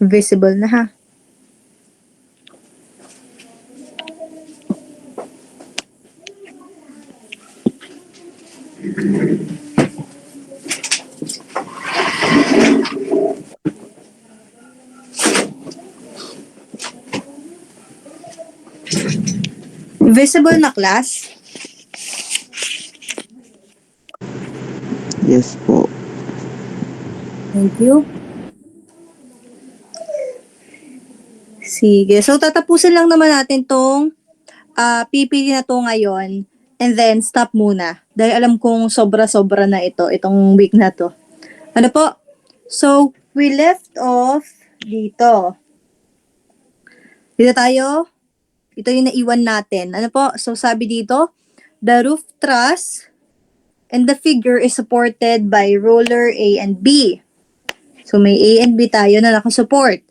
Visible na ha. Visible na, class? Yes po. Thank you. Sige. So, tatapusin lang naman natin tong PPT na to ngayon. And then, stop muna. Dahil alam kong sobra-sobra na itong week na to. Ano po? So, we left off dito. Dito tayo. Ito yung naiwan natin. Ano po? So, sabi dito, the roof truss and the figure is supported by roller A and B. So, may A and B tayo na nakasupport.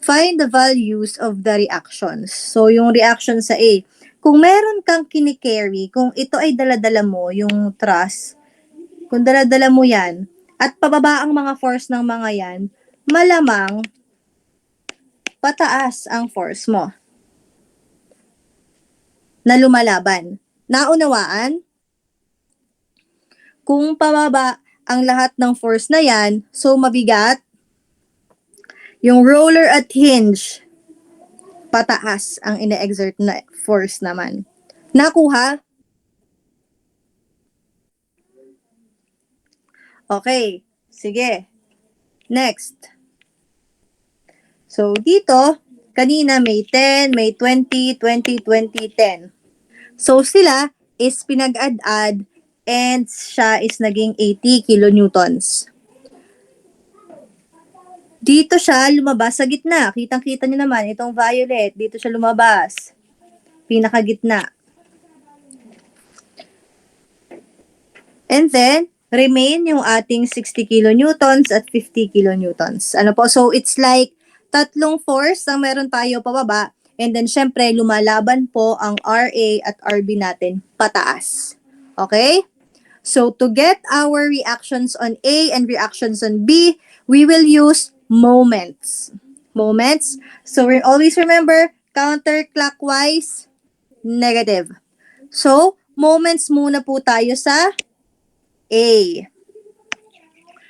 Find the values of the reactions. So, yung reaction sa A. Kung meron kang kinikerry, kung ito ay daladala mo, yung truss, kung daladala mo yan, at pababa ang mga force ng mga yan, malamang pataas ang force mo na lumalaban. Naunawaan? Kung pababa ang lahat ng force na yan, so mabigat, yung roller at hinge, pataas ang ine-exert na force naman. Nakuha? Okay. Sige. Next. So, dito, kanina may 10, may 20, 20, 20, 10. So, sila is pinag-add-add and siya is naging 80 kilonewtons. Dito siya lumabas sa gitna. Kitang-kita niyo naman, itong violet, dito siya lumabas. Pinakagitna. And then, remain yung ating 60 kilonewtons at 50 kilonewtons. Ano po? So, it's like tatlong force ang meron tayo pababa. And then, syempre, lumalaban po ang RA at RB natin pataas. Okay? So, to get our reactions on A and reactions on B, we will use moments. Moments. So, we always remember, counterclockwise, negative. So, moments muna po tayo sa A.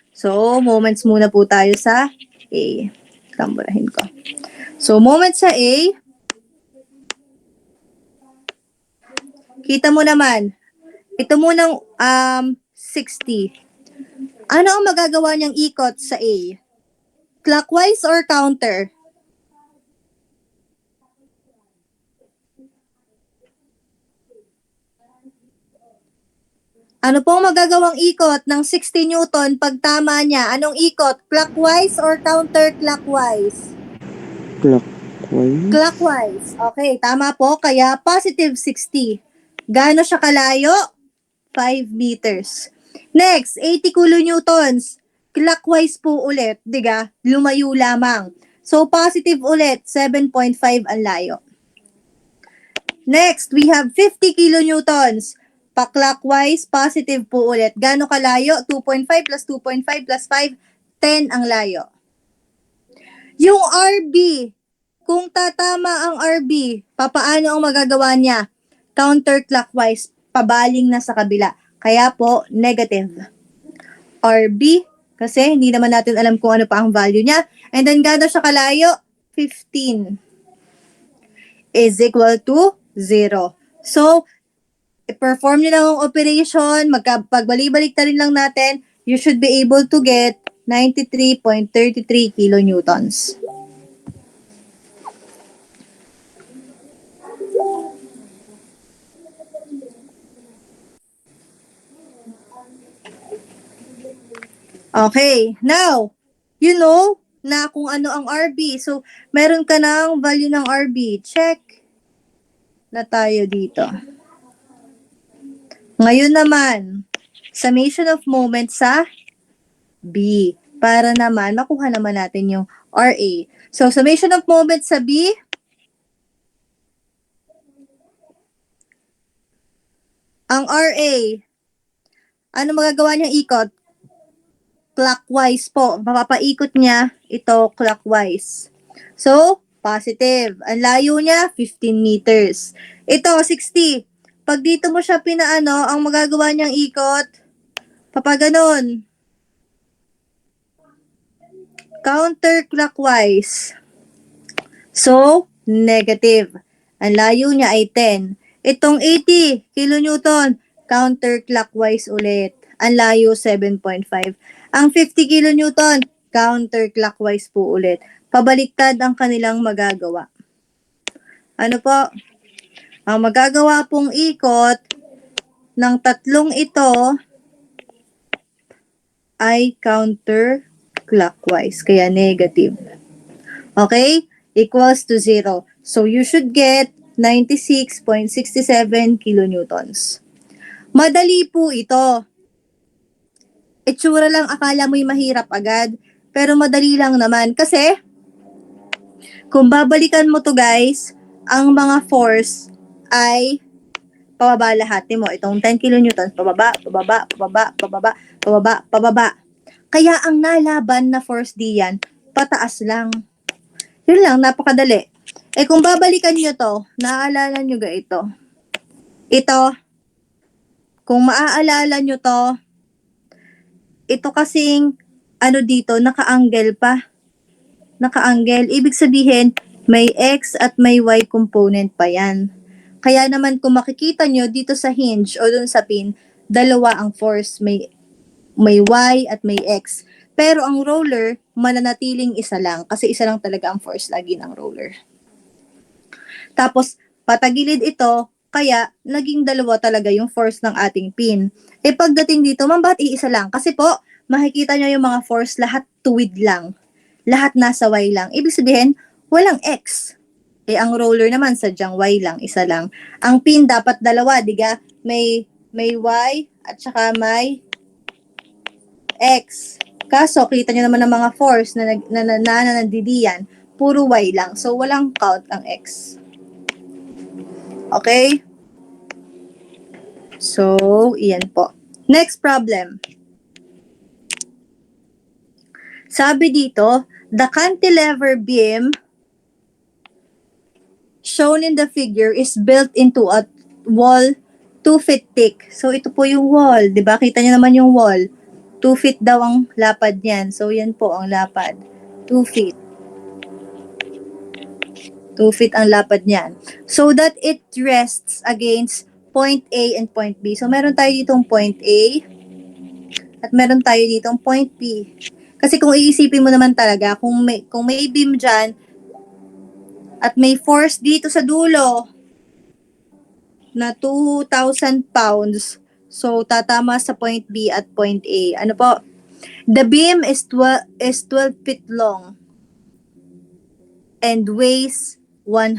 So, moments muna po tayo sa A. Tamburahin ko. So, moments sa A. Kita mo naman, ito munang 60. Ano ang magagawa niyang ikot sa A? Clockwise or counter? Ano pong magagawang ikot ng 60 Newton pag tama niya? Anong ikot? Clockwise or counterclockwise? Clockwise. Clockwise. Okay, tama po. Kaya positive 60. Gaano siya kalayo? 5 meters. Next, 80 kilonewtons. Clockwise po ulit, diga? Lumayo lamang. So, positive ulit, 7.5 ang layo. Next, we have 50 kilonewtons. Pa-clockwise, positive po ulit. Gaano kalayo? 2.5 plus 2.5 plus 5, 10 ang layo. Yung RB, kung tatama ang RB, papaano ang magagawa niya? Counterclockwise, pabaling na sa kabila. Kaya po, negative. RB, kasi hindi naman natin alam kung ano pa ang value niya. And then, gaano siya kalayo? 15 is equal to 0. So, i-perform nyo lang ang operation, pagbalik-balik na rin lang natin, you should be able to get 93.33 kilonewtons. Okay, now, you know na kung ano ang RB. So, meron ka ng value ng RB. Check na tayo dito. Ngayon naman, summation of moments sa B. Para naman, makuha naman natin yung RA. So, summation of moments sa B, ang RA, ano magagawa niyang ikot? clockwise po. Mapapaikot niya ito clockwise. So, positive. Ang layo niya, 15 meters. Ito, 60. Pag dito mo siya pinaano, ang magagawa niyang ikot, papaganon. Counterclockwise. So, negative. Ang layo niya ay 10. Itong 80 kilonewton, counterclockwise ulit. Ang layo 7.5. Ang 50 kilonewton, counterclockwise po ulit. Pabaliktad ang kanilang magagawa. Ano po? Ang magagawa pong ikot ng tatlong ito ay counterclockwise, kaya negative. Okay? Equals to 0. So, you should get 96.67 kilonewtons. Madali po ito. Itsura lang, akala mo'y mahirap agad, pero madali lang naman. Kasi, kung babalikan mo to guys, ang mga force ay pababa lahat. Mo, itong 10 kilonewtons, pababa, pababa, pababa, pababa, pababa, pababa. Kaya ang nalaban na force diyan, pataas lang. Yun lang, napakadali. Eh kung babalikan nyo to, naaalala nyo ga ito? Ito, kung maaalala nyo to, ito kasing, ano dito, naka-angle pa. Naka-angle. Ibig sabihin, may X at may Y component pa yan. Kaya naman kung makikita nyo dito sa hinge o dun sa pin, dalawa ang force. May Y at may X. Pero ang roller, mananatiling isa lang. Kasi isa lang talaga ang force lagi ng roller. Tapos, patagilid ito, kaya naging dalawa talaga yung force ng ating pin. E pagdating dito, ma'am, ba't iisa lang? Kasi po, makikita nyo yung mga force, lahat tuwid lang. Lahat nasa Y lang. Ibig sabihin, walang X. Eh, ang roller naman, sadyang Y lang, isa lang. Ang pin dapat dalawa, diga? May Y at saka may X. Kaso, kita nyo naman ng mga force na nandidiyan, puro Y lang. So, walang count ang X. Okay? So, iyan po. Next problem. Sabi dito, the cantilever beam shown in the figure is built into a wall 2 feet thick. So, ito po yung wall. Diba? Kita nyo naman yung wall. 2 feet daw ang lapad niyan. So, yan po ang lapad. 2 feet. 2 feet ang lapad niyan. So that it rests against point A and point B. So, meron tayo ditong point A at meron tayo ditong point B. Kasi kung iisipin mo naman talaga, kung may beam dyan at may force dito sa dulo na 2,000 pounds, so tatama sa point B at point A. Ano po? The beam is 12 feet long and weighs 100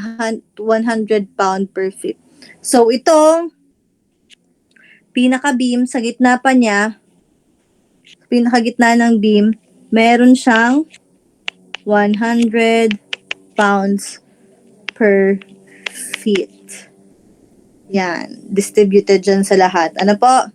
pound per feet. So, itong pinaka-beam sa gitna pa niya, pinaka-gitna ng beam, meron siyang 100 pounds per feet. Yan. Distributed dyan sa lahat. Ano po?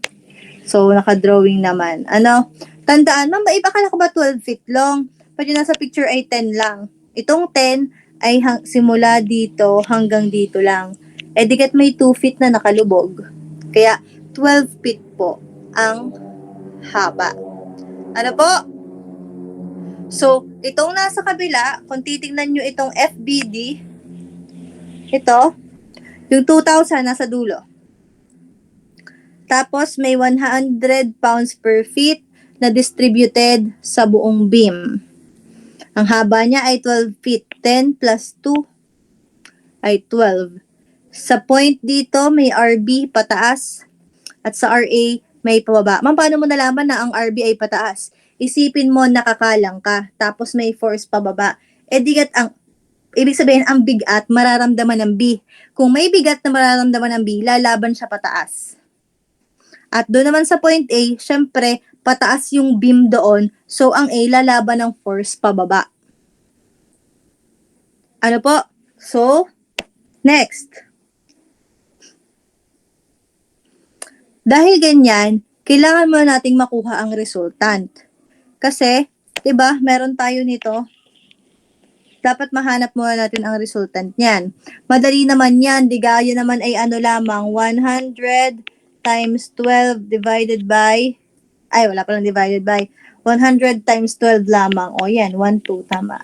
So, naka-drawing naman. Ano? Tandaan, ma'am, iba ka na ko ba 12 feet long? Pag nasa picture ay 10 lang. Itong 10 ay simula dito hanggang dito lang. Eh, dikat may 2 feet na nakalubog. Kaya, 12 feet po ang haba. Ano po? So, itong nasa kabila, kung titingnan nyo itong FBD, ito, yung 2,000 nasa dulo. Tapos, may 100 pounds per feet na distributed sa buong beam. Ang haba niya ay 12 feet. 10 plus 2 ay 12. Sa point dito, may RB pataas at sa RA may pababa. Ma'am, paano mo nalaman na ang RB ay pataas? Isipin mo nakakalang ka, tapos may force pababa. Eh digat ibig sabihin ang bigat mararamdaman ng B. Kung may bigat na mararamdaman ng B, lalaban siya pataas. At doon naman sa point A, syempre, pataas yung beam doon, so ang A lalaban ng force pababa. Ano po? So, next. Dahil ganyan, kailangan mo nating makuha ang resultant. Kasi, 'di ba, meron tayo nito. Dapat mahanap muna natin ang resultant niyan. Madali naman yan, di gaya naman ay ano lamang, 100 times 12 divided by, ay wala palang divided by, 100 times 12 lamang. O yan, 1, 2, tama.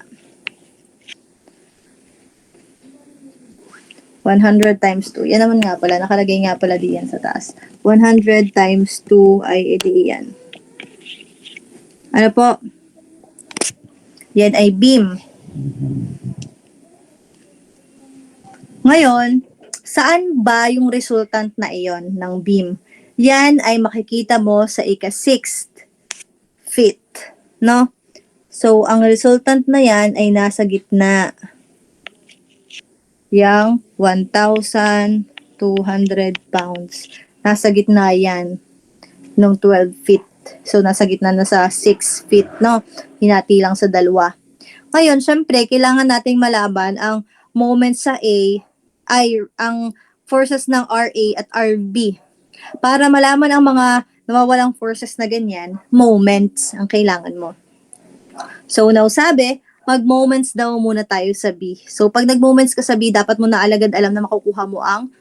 100 times 2. Yan naman nga pala, nakalagay nga pala diyan sa taas. 100 times 2 ay edi yan. Ano po? Yan ay beam. Ngayon, saan ba yung resultant na iyon ng beam? Yan ay makikita mo sa ika-6th feet, no? So, ang resultant na yan ay nasa gitna. Yang 1,200 pounds. Nasa gitna yan ng 12 feet. So, nasa gitna na sa 6 feet, no? Hinati lang sa dalawa. Ngayon, syempre, kailangan nating malaman ang moment sa A ay ang forces ng RA at RB. Para malaman ang mga nawawalang forces na ganyan, moments ang kailangan mo. So, now sabi, mag-moments daw muna tayo sa B. So, pag nag-moments ka sa B, dapat mo na alagad alam na makukuha mo ang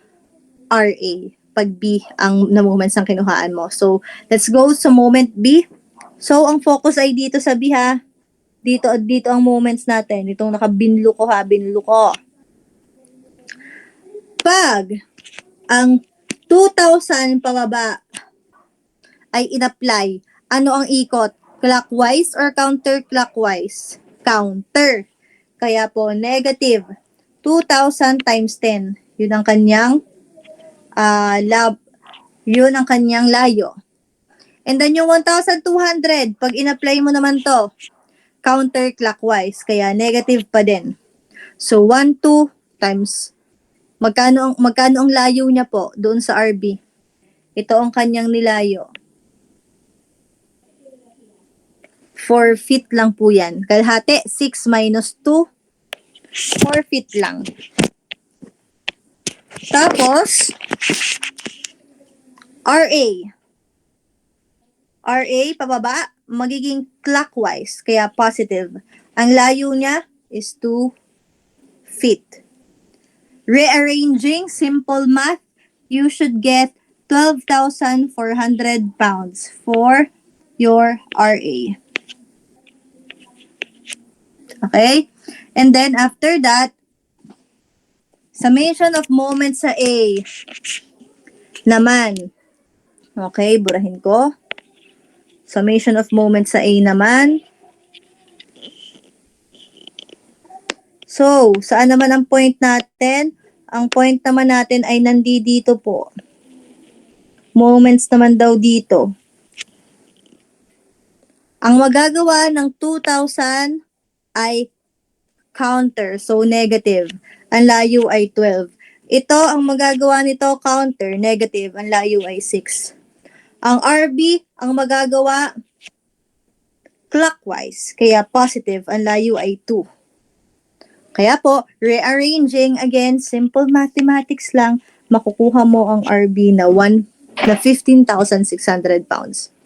RA. Pag B ang na-moments ang kinuhaan mo. So, let's go sa moment B. So, ang focus ay dito sa B ha. Dito ang moments natin. Itong nakabinlo ko ha, binlo ko. Pag ang 2,000 pababa ay in-apply, ano ang ikot? Clockwise or counterclockwise? Counter. Kaya po, negative 2,000 times 10. Yun ang kanyang yun ang kanyang layo. And then yung 1,200, pag in-apply mo naman to, counterclockwise, kaya negative pa din. So, 1, 2 times, magkano ang layo niya po doon sa RB? Ito ang kanyang nilayo. 4 feet lang po yan. Kalahati, 6 minus 2, 4 feet lang. Tapos, RA. RA, pababa, magiging clockwise, kaya positive. Ang layo niya is 2 feet. Rearranging, simple math, you should get 12,400 pounds for your RA. Okay? And then after that, summation of moments sa A naman. Okay, burahin ko. Summation of moments sa A naman. So, saan naman ang point natin? Ang point naman natin ay nandito po. Moments naman daw dito. Ang magagawa ng 2,000 ay counter, so negative. Ang layo ay 12. Ito, ang magagawa nito, counter, negative. Ang layo ay 6. Ang RB, ang magagawa, clockwise, kaya positive. Ang layo ay 2. Kaya po, rearranging, again, simple mathematics lang, makukuha mo ang RB na 15,600 pounds.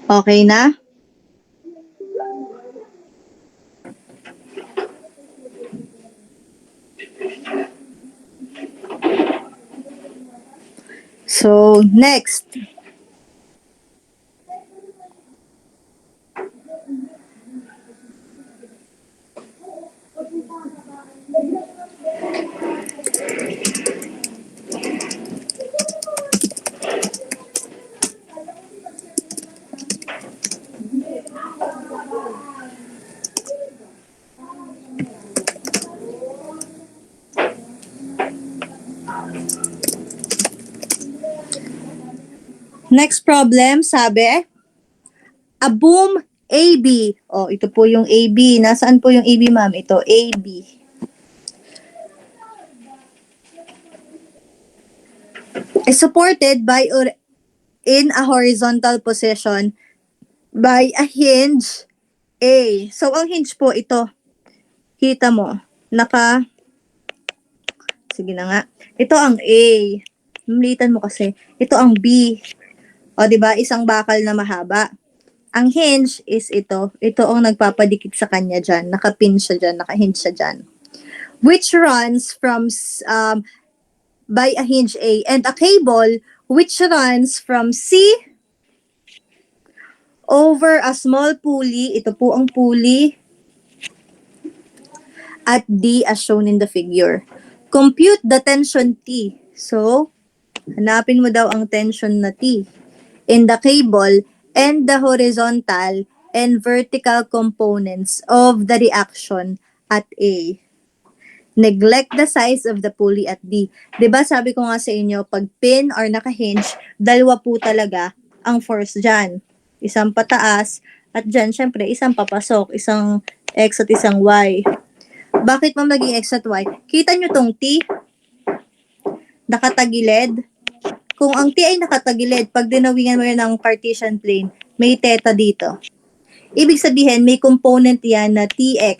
Okay na? So, next. Next problem, sabi, a boom AB. Oh, ito po yung AB. Nasaan po yung AB, ma'am? Ito, AB. Is supported by or in a horizontal position by a hinge A. So, ang hinge po, ito. Kita mo. Sige na nga. Ito ang A. Malitan mo kasi. Ito ang B. O, di ba? Isang bakal na mahaba. Ang hinge is ito. Ito ang nagpapadikit sa kanya dyan. Nakapin siya dyan. Nakahinge siya dyan. Which runs from by a hinge A and a cable which runs from C over a small pulley. Ito po ang pulley at D as shown in the figure. Compute the tension T. So, hanapin mo daw ang tension na T in the cable and the horizontal and vertical components of the reaction at A. Neglect the size of the pulley at D. 'Di ba sabi ko nga sa inyo, pag pin or naka-hinge, dalawa po talaga ang force dyan. Isang pataas at dyan, syempre, isang papasok, isang X at isang Y. Bakit mo maging X at Y? Kita nyo tong T? Nakatagilid. Kung ang T ay nakatagilid, pag dinawingan mo yun ng Cartesian plane, may theta dito. Ibig sabihin, may component yan na Tx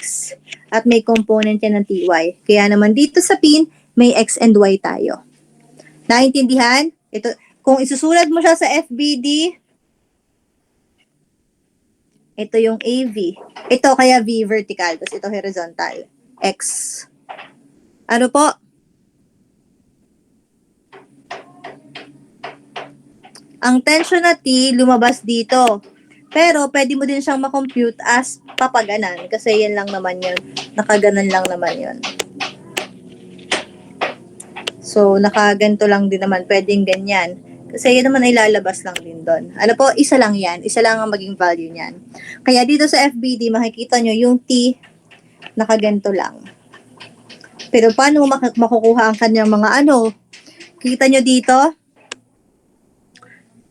at may component yan ng Ty. Kaya naman dito sa pin, may X and Y tayo. Naintindihan? Ito, kung isusulat mo siya sa FBD, ito yung AV. Ito kaya V vertical, tapos ito horizontal. X. Ano po? Ang tension na T lumabas dito. Pero pwede mo din siyang makompute as papaganan kasi yan lang naman yun. Nakaganan lang naman yun. So, nakaganto lang din naman. Pwedeng ganyan. Kasi yan naman ay lalabas lang din doon. Ano po? Isa lang yan. Isa lang ang maging value niyan. Kaya dito sa FBD, makikita nyo yung T, nakaganto lang. Pero paano makukuha ang kanyang mga ano? Kita nyo dito?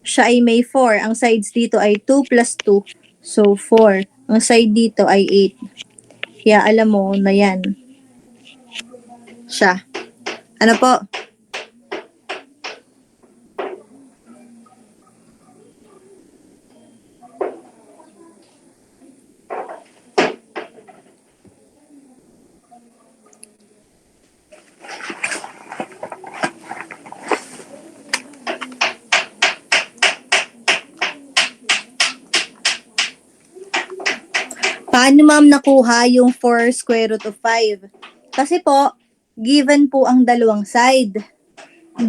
Siya ay may 4. Ang sides dito ay 2 plus 2. So, 4. Ang side dito ay 8. Kaya alam mo na yan. Siya. Ano po? Paano ma'am nakuha yung 4 square root of 5? Kasi po, given po ang dalawang side.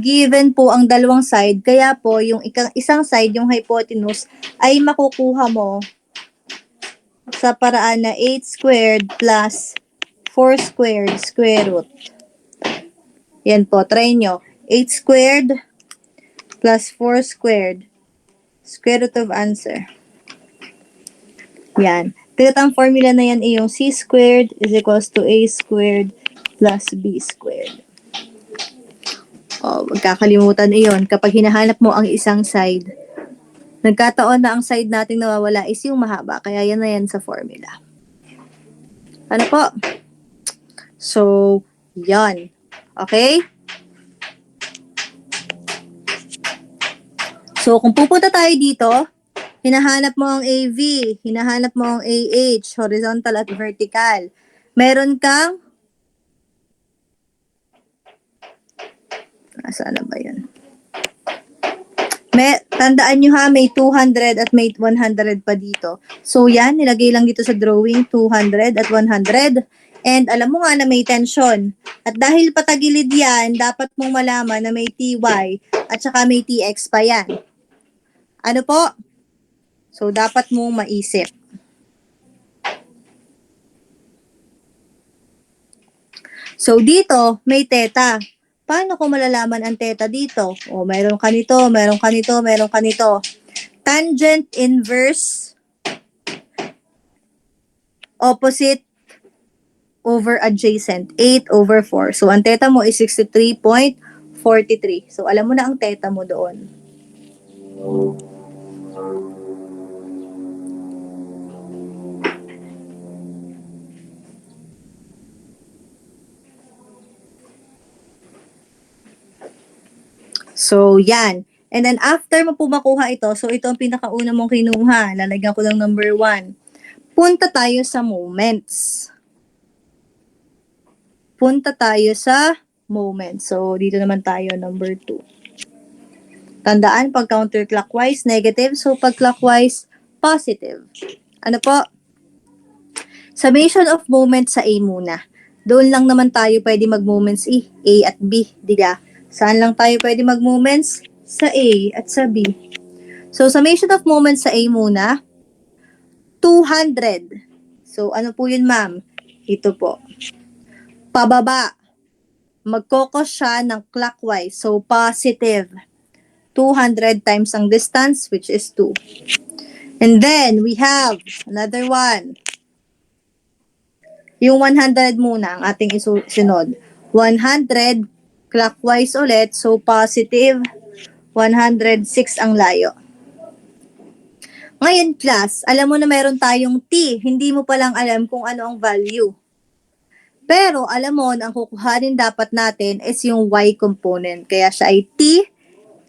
Given po ang dalawang side, kaya po yung isang side, yung hypotenuse, ay makukuha mo sa paraan na 8 squared plus 4 squared square root. Yan po, try nyo. 8 squared plus 4 squared square root of answer. Yan. Ang formula na yan ay yung c squared is equals to a squared plus b squared. O, magkakalimutan iyon. Kapag hinahanap mo ang isang side, nagkataon na ang side nating nawawala is yung mahaba. Kaya yan na yan sa formula. Ano po? So, yan. Okay? So, kung pupunta tayo dito, hinahanap mo ang AV, hinahanap mo ang AH, horizontal at vertical. Meron kang, nasaan na ba yun? Tandaan nyo ha, may 200 at may 100 pa dito. So yan, nilagay lang dito sa drawing, 200 at 100. And alam mo nga na may tension. At dahil patagilid yan, dapat mong malaman na may TY at saka may TX pa yan. Ano po? So, dapat mong maisip. So, dito, may theta. Paano ko malalaman ang theta dito? O, meron ka nito, meron ka nito, meron ka nito. Tangent inverse opposite over adjacent, 8 over 4. So, ang theta mo is 63.43. So, alam mo na ang theta mo doon. So, yan. And then, after mo po makuha ito, so ito ang pinakauna mong kinuha. Lalagyan ko lang number 1. Punta tayo sa moments. Punta tayo sa moments. So, dito naman tayo, number 2. Tandaan, pag counterclockwise, negative. So, pag clockwise, positive. Ano po? Summation of moments sa A muna. Doon lang naman tayo pwede mag-moments A at B. Diga? Saan lang tayo pwede mag-moments? Sa A at sa B. So, summation of moments sa A muna, 200. So, ano po yun, ma'am? Ito po. Pababa. Magkokos siya ng clockwise. So, positive. 200 times ang distance, which is 2. And then, we have another one. Yung 100 muna ang ating isunod. 100 clockwise ulit. So, positive. 106 ang layo. Ngayon, class, alam mo na meron tayong t. Hindi mo palang alam kung ano ang value. Pero, alam mo na ang kukuhanin dapat natin is yung y component. Kaya siya ay t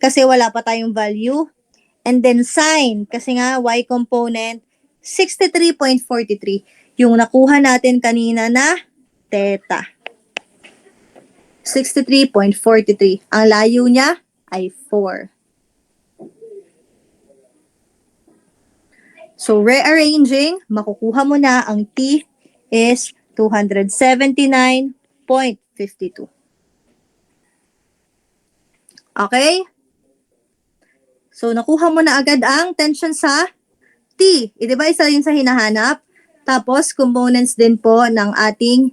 kasi wala pa tayong value. And then sine, kasi nga y component, 63.43. Yung nakuha natin kanina na theta. 63.43. Ang layo niya ay 4. So, rearranging, makukuha mo na ang t is 279.52. Okay? So, nakuha mo na agad ang tension sa T. Diba isa yun sa hinahanap? Tapos, components din po ng ating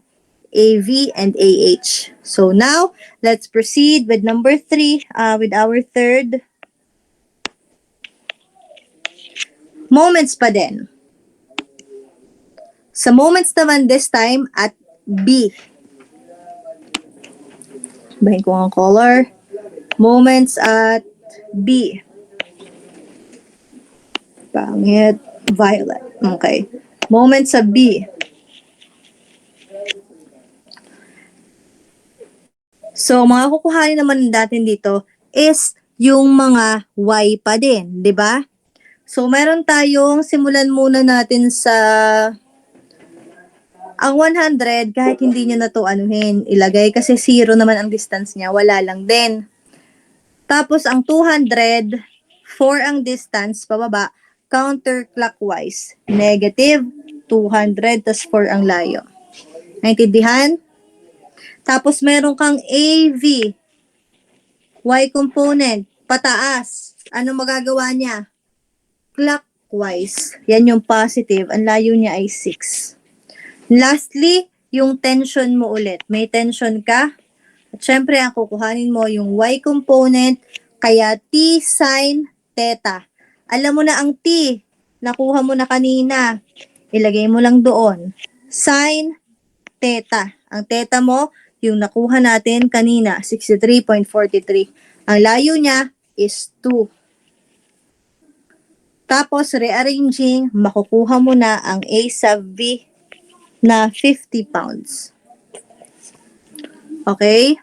AV and AH. So, now, let's proceed with number 3, with our third. Moments pa din. Sa moments naman this time at B. Bahin ko ang color. Moments at B. Pangit. Violet. Okay. Moments sa B. So, mga kukuhanin naman natin dito is yung mga Y pa din, di ba? So, meron tayong, simulan muna natin sa ang 100, kahit hindi nyo na to anuhin, ilagay kasi 0 naman ang distance niya, wala lang din. Tapos, ang 200, 4 ang distance, pababa, counterclockwise, negative, 200, tas 4 ang layo. Naintindihan? Tapos, meron kang AV, Y component, pataas. Ano magagawa niya? Clockwise. Yan yung positive. Ang layo niya ay 6. Lastly, yung tension mo ulit. May tension ka. At syempre, ang kukuhanin mo yung Y component, kaya T sine theta. Alam mo na ang T. Nakuha mo na kanina. Ilagay mo lang doon. Sine theta. Ang theta mo, yung nakuha natin kanina, 63.43. Ang layo niya is 2. Tapos, rearranging, makukuha mo na ang A sub V na 50 pounds. Okay?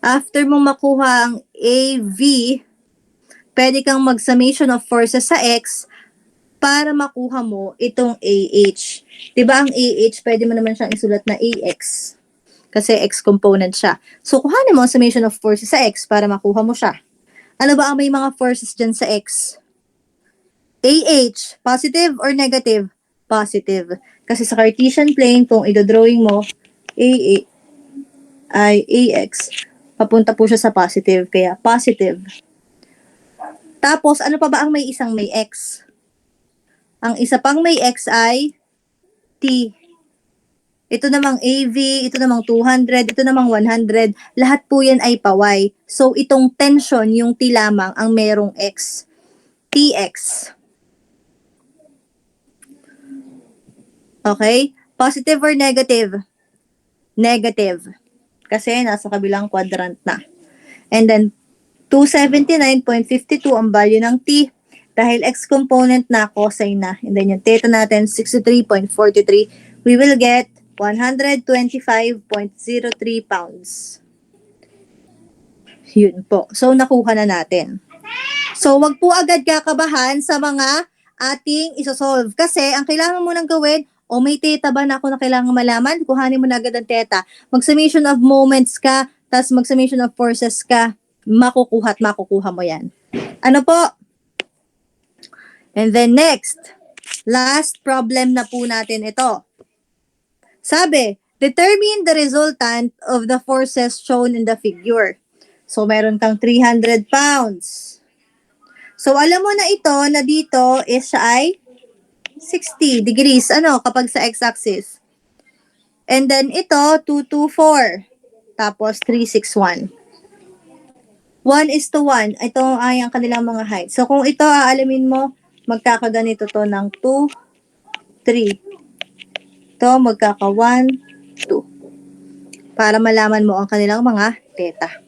After mong makuha ang AV, pwede kang mag-summation of forces sa X para makuha mo itong AH. Diba ang AH, pwede mo naman siyang isulat na AX. Kasi X component siya. So, kuhanin mo ang summation of forces sa X para makuha mo siya. Ano ba ang may mga forces dyan sa X? AH, positive or negative? Positive. Kasi sa Cartesian plane, kung idodrawing mo, AA ay AX, papunta po siya sa positive, kaya positive. Tapos, ano pa ba ang may isang may X? Ang isa pang may X ay T. Ito namang AV, ito namang 200, ito namang 100. Lahat po yan ay paway. So, itong tension, yung T lamang, ang merong X. TX. Okay? Positive or negative? Negative. kasi nasa kabilang quadrant na. And then, 279.52 ang value ng t. Dahil x component na, cosine na. And then yung theta natin, 63.43. We will get 125.03 pounds. Yun po. So, nakuha na natin. So, wag po agad kakabahan sa mga ating isosolve. Kasi, ang kailangan mo nang gawin, may theta ba na ako na kailangan malaman? Kuhanin mo na agad ang theta. Mag-summation of moments ka, tapos mag-summation of forces ka, makukuha at makukuha mo yan. Ano po? And then next, last problem na po natin ito. Sabi, determine the resultant of the forces shown in the figure. So, meron kang 300 pounds. So, alam mo na ito na dito is siya ay 60 degrees. Kapag sa x-axis. And then ito, 224. Tapos, 361. 1:1. Ito ay ang kanilang mga height. So, kung ito, aalamin mo, magkakaganito to ng 2, 3. Ito, magkaka 1, 2. Para malaman mo ang kanilang mga theta.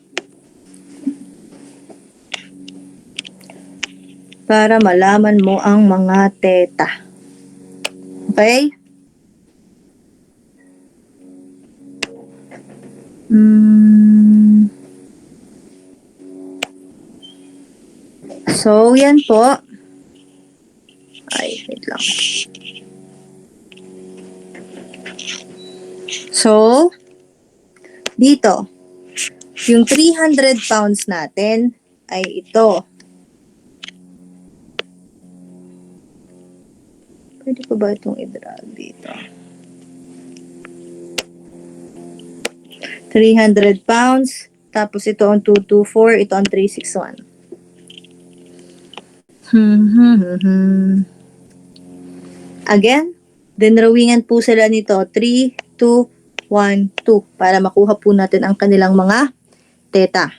Para malaman mo ang mga theta. Okay? So, yan po. Ay, wait lang. So, dito, yung 300 pounds natin ay ito. Pwede ko ba itong i-drag dito? 300 pounds. Tapos ito ang 224. Ito ang 361. Again, dinrawingan po sila nito. 3, 2, 1, 2. Para makuha po natin ang kanilang mga theta.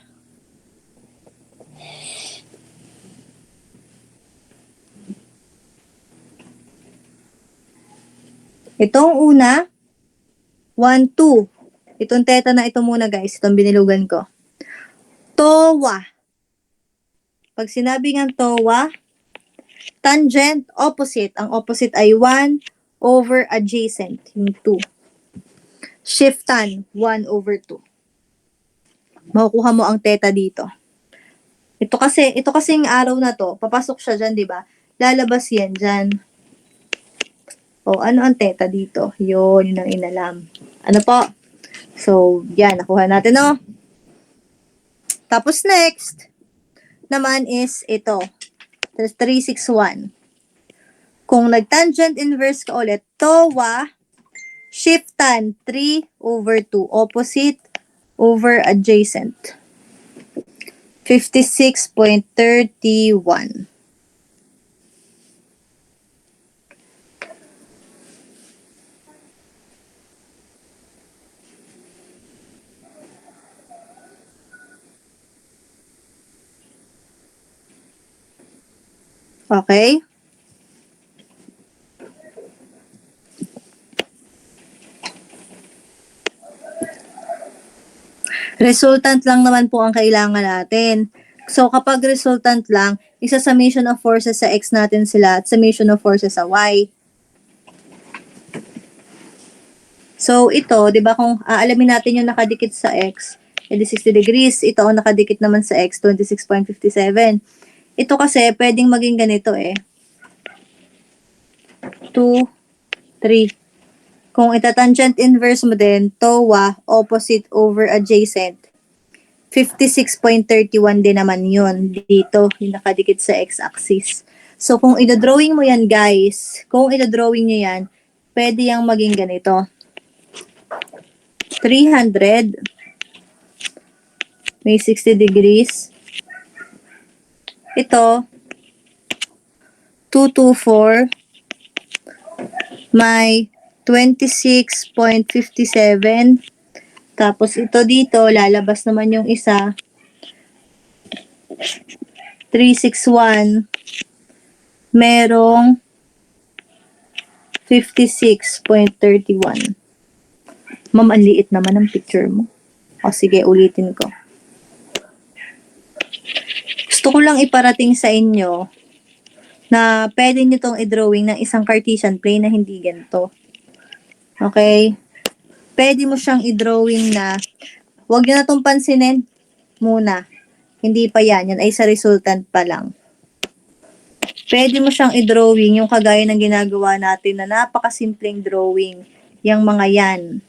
Itong una, 1, 2. Itong theta na ito muna guys. Itong binilugan ko. TOA. Pag sinabi ng TOA, tangent, opposite. Ang opposite ay 1 over adjacent. Yung 2. Shiftan, 1 over 2. Makukuha mo ang theta dito. Ito kasing araw na to, papasok siya dyan, di ba? Lalabas yan dyan. Ano ang theta dito? Yun ang inalam. Ano po? So, yan, nakuha natin, no? Tapos next, naman is ito. 361. Kung nag-tangent inverse ka ulit, TOA, shiftan, 3 over 2. Opposite over adjacent. 56.31. Okay? Resultant lang naman po ang kailangan natin. So, kapag resultant lang, isa summation of forces sa x natin sila at summation of forces sa y. So, ito, di ba kung aalamin natin yung nakadikit sa x, edi 60 degrees. Ito ang nakadikit naman sa x, 26.57. Ito kasi, pwedeng maging ganito 2, 3. Kung itatangent inverse mo din, TOA, opposite over adjacent. 56.31 din naman yun dito, yung nakadikit sa x-axis. So, kung idodrawing mo yan, guys, nyo yan, pwede yung maging ganito. 300, may 60 degrees. Ito, 224, may 26.57. Tapos ito dito, lalabas naman yung isa. 361. Merong 56.31. Ma'am, ang liit naman ang picture mo. O sige, ulitin ko. Gusto ko lang iparating sa inyo na pwede nyo itong i-drawing ng isang Cartesian plane na hindi ganito. Okay? Pwede mo siyang i-drawing na, huwag nyo na itong pansinin muna. Hindi pa yan. Yan ay sa resultant pa lang. Pwede mo siyang i-drawing yung kagaya ng ginagawa natin na napakasimpleng drawing. Yung mga yan.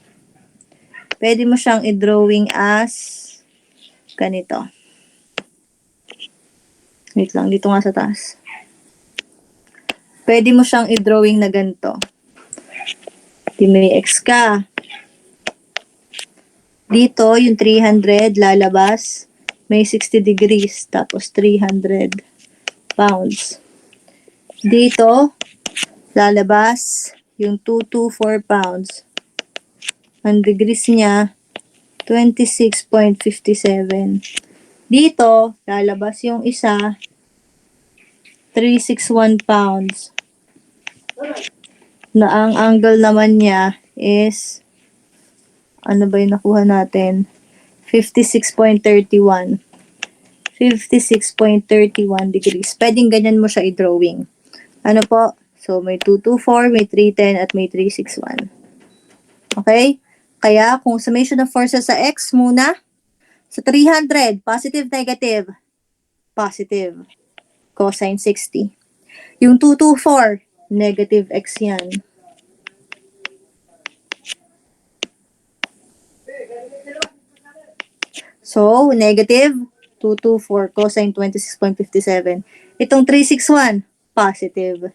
Pwede mo siyang i-drawing as ganito. Wait lang, dito nga sa taas. Pwede mo siyang i-drawing na ganito. Di may X ka. Dito, yung 300 lalabas, may 60 degrees, tapos 300 pounds. Dito, lalabas, yung 224 pounds. Ang degrees niya, 26.57. Dito, lalabas yung isa, 361 pounds. Na ang angle naman niya is, ano ba yung nakuha natin? 56.31. 56.31 degrees. Pwedeng ganyan mo siya i-drawing. Ano po? So, may 224, may 310, at may 361. Okay? Kaya, kung summation of forces sa X muna, sa 300, positive, negative, positive, cosine 60. Yung 224, negative X yan. So, negative 224 cosine 26.57. Itong 361, positive.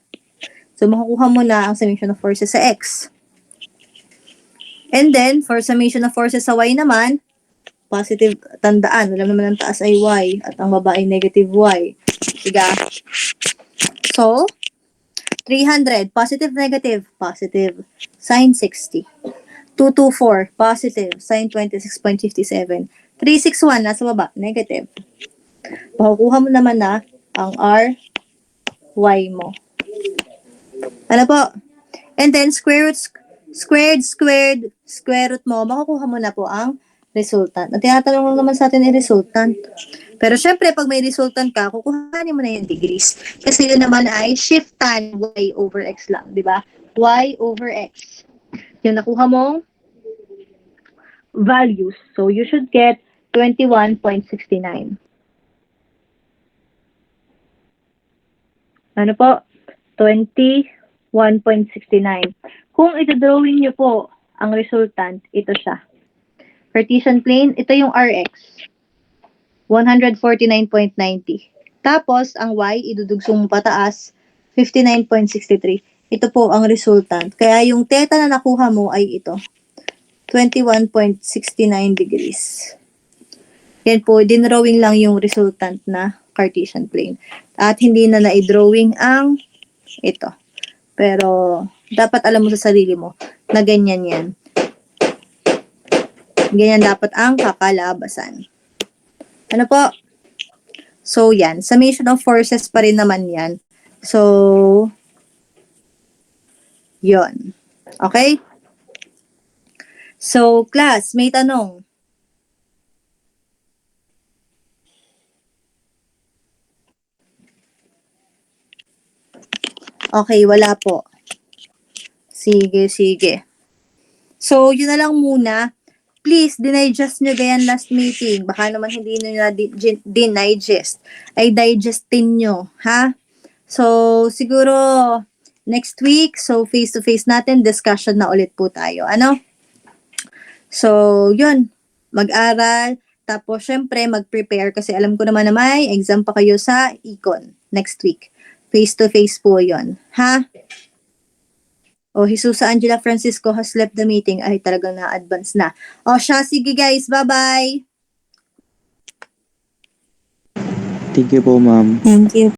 So, makukuha mo na ang summation of forces sa X. And then, for summation of forces sa Y naman, positive, tandaan, alam naman ang taas ay Y at ang baba ay negative Y. Sige. So, 300, positive, negative, positive, sine 60. 224, positive, sine 26.57. 361, nasa baba, negative. Makukuha mo naman na ang R, Y mo. Ano po? And then, square root mo, makukuha mo na po ang resultant. At tinatanong lang naman sa atin yung resultant. Pero syempre, pag may resultant ka, kukuhanin mo na yung degrees. Kasi yun naman ay shift tan y over x lang, di ba? Y over x. Yung nakuha mong values. So, you should get 21.69. Ano po? 21.69. Kung ito-drawing nyo po ang resultant, ito siya. Cartesian plane, ito yung Rx. 149.90. Tapos, ang Y, idudugsong mo pataas, 59.63. Ito po ang resultant. Kaya yung theta na nakuha mo ay ito. 21.69 degrees. Yan po, dinrawing lang yung resultant na Cartesian plane. At hindi na na-drawing ang ito. Pero, dapat alam mo sa sarili mo na ganyan yan. Ganyan dapat ang kakalabasan. Ano po? So, yan. Summation of forces pa rin naman yan. So, yon. Okay? So, class, may tanong. Okay, wala po. Sige. So, yun na lang muna. Please, dinigest nyo ganyan last meeting. Baka naman hindi nyo na dinigest. Ay digestin nyo, ha? So, siguro, next week, so face-to-face natin, discussion na ulit po tayo. Ano? So, yun. Mag-aral. Tapos, syempre, mag-prepare kasi alam ko naman na may exam pa kayo sa Econ next week. Face-to-face po yon, ha? O, Jesusa Angela Francisco has left the meeting. Ay, talagang na-advance na. O, siya, sige guys. Bye-bye! Thank you po, ma'am. Thank you.